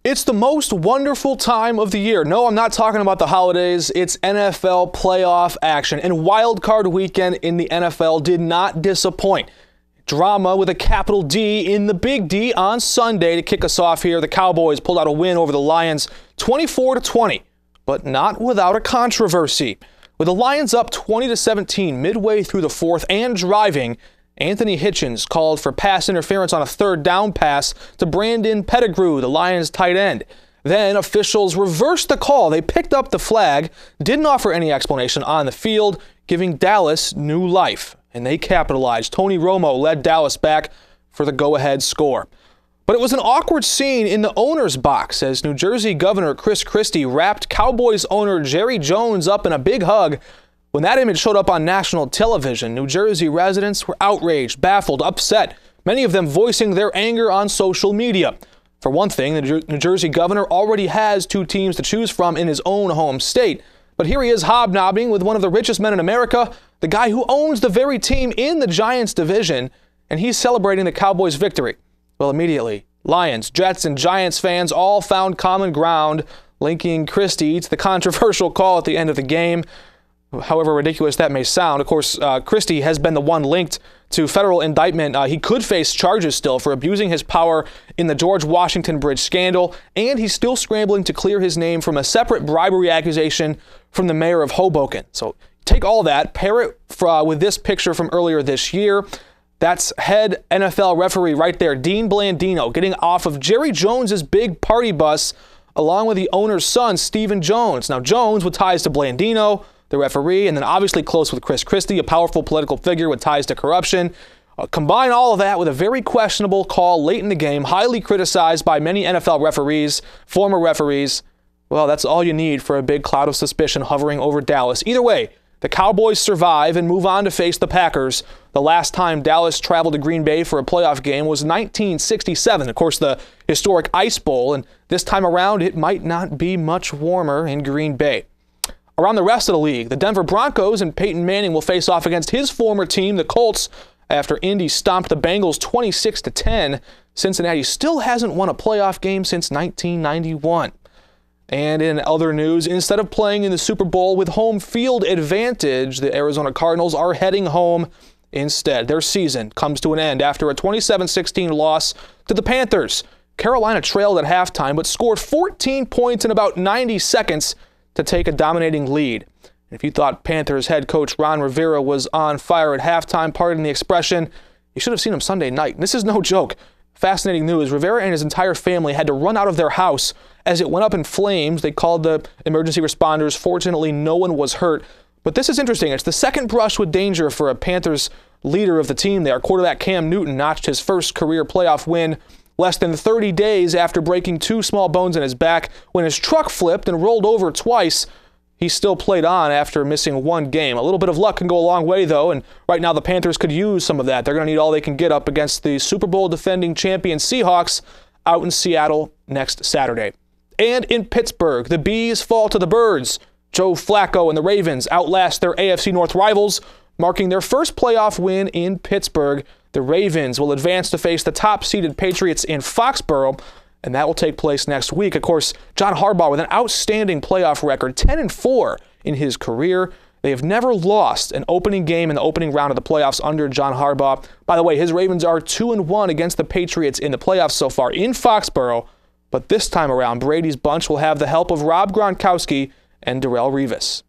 It's the most wonderful time of the year. No, I'm not talking about the holidays. It's NFL playoff action. And Wild Card Weekend in the NFL did not disappoint. Drama with a capital D in the Big D on Sunday to kick us off here. The Cowboys pulled out a win over the Lions 24-20, but not without a controversy. With the Lions up 20-17 midway through the fourth and driving, Anthony Hitchens called for pass interference on a third down pass to Brandon Pettigrew, the Lions tight end. Then officials reversed the call. They picked up the flag, didn't offer any explanation on the field, giving Dallas new life. And they capitalized. Tony Romo led Dallas back for the go-ahead score. But it was an awkward scene in the owner's box as New Jersey Governor Chris Christie wrapped Cowboys owner Jerry Jones up in a big hug. When that image showed up on national television, New Jersey residents were outraged, baffled, upset, many of them voicing their anger on social media. For one thing, the New Jersey governor already has two teams to choose from in his own home state. But here he is hobnobbing with one of the richest men in America, the guy who owns the very team in the Giants division, and he's celebrating the Cowboys' victory. Well, immediately, Lions, Jets, and Giants fans all found common ground, linking Christie to the controversial call at the end of the game. However ridiculous that may sound, of course, Christie has been the one linked to federal indictment. He could face charges still for abusing his power in the George Washington Bridge scandal, and he's still scrambling to clear his name from a separate bribery accusation from the mayor of Hoboken. So take all that, pair it with this picture from earlier this year. That's head NFL referee right there, Dean Blandino, getting off of Jerry Jones's big party bus along with the owner's son, Stephen Jones. Now, Jones, with ties to Blandino, the referee, and then obviously close with Chris Christie, a powerful political figure with ties to corruption. Combine all of that with a very questionable call late in the game, highly criticized by many NFL referees, former referees. Well, that's all you need for a big cloud of suspicion hovering over Dallas. Either way, the Cowboys survive and move on to face the Packers. The last time Dallas traveled to Green Bay for a playoff game was 1967, of course, the historic Ice Bowl, and this time around it might not be much warmer in Green Bay. Around the rest of the league, the Denver Broncos and Peyton Manning will face off against his former team, the Colts, after Indy stomped the Bengals 26-10. Cincinnati still hasn't won a playoff game since 1991. And in other news, instead of playing in the Super Bowl with home field advantage, the Arizona Cardinals are heading home instead. Their season comes to an end after a 27-16 loss to the Panthers. Carolina trailed at halftime but scored 14 points in about 90 seconds to take a dominating lead. And if you thought Panthers head coach Ron Rivera was on fire at halftime, pardon the expression, you should have seen him Sunday night. And this is no joke. Fascinating news. Rivera and his entire family had to run out of their house as it went up in flames. They called the emergency responders. Fortunately, no one was hurt. But this is interesting. It's the second brush with danger for a Panthers leader of the team there. Quarterback Cam Newton notched his first career playoff win less than 30 days after breaking two small bones in his back. When his truck flipped and rolled over twice, he still played on after missing one game. A little bit of luck can go a long way, though, and right now the Panthers could use some of that. They're going to need all they can get up against the Super Bowl defending champion Seahawks out in Seattle next Saturday. And in Pittsburgh, the Bees fall to the Birds. Joe Flacco and the Ravens outlast their AFC North rivals, marking their first playoff win in Pittsburgh. The Ravens will advance to face the top-seeded Patriots in Foxborough, and that will take place next week. Of course, John Harbaugh with an outstanding playoff record, 10-4 in his career. They have never lost an opening game in the opening round of the playoffs under John Harbaugh. By the way, his Ravens are 2-1 against the Patriots in the playoffs so far in Foxborough, but this time around, Brady's bunch will have the help of Rob Gronkowski and Darrelle Revis.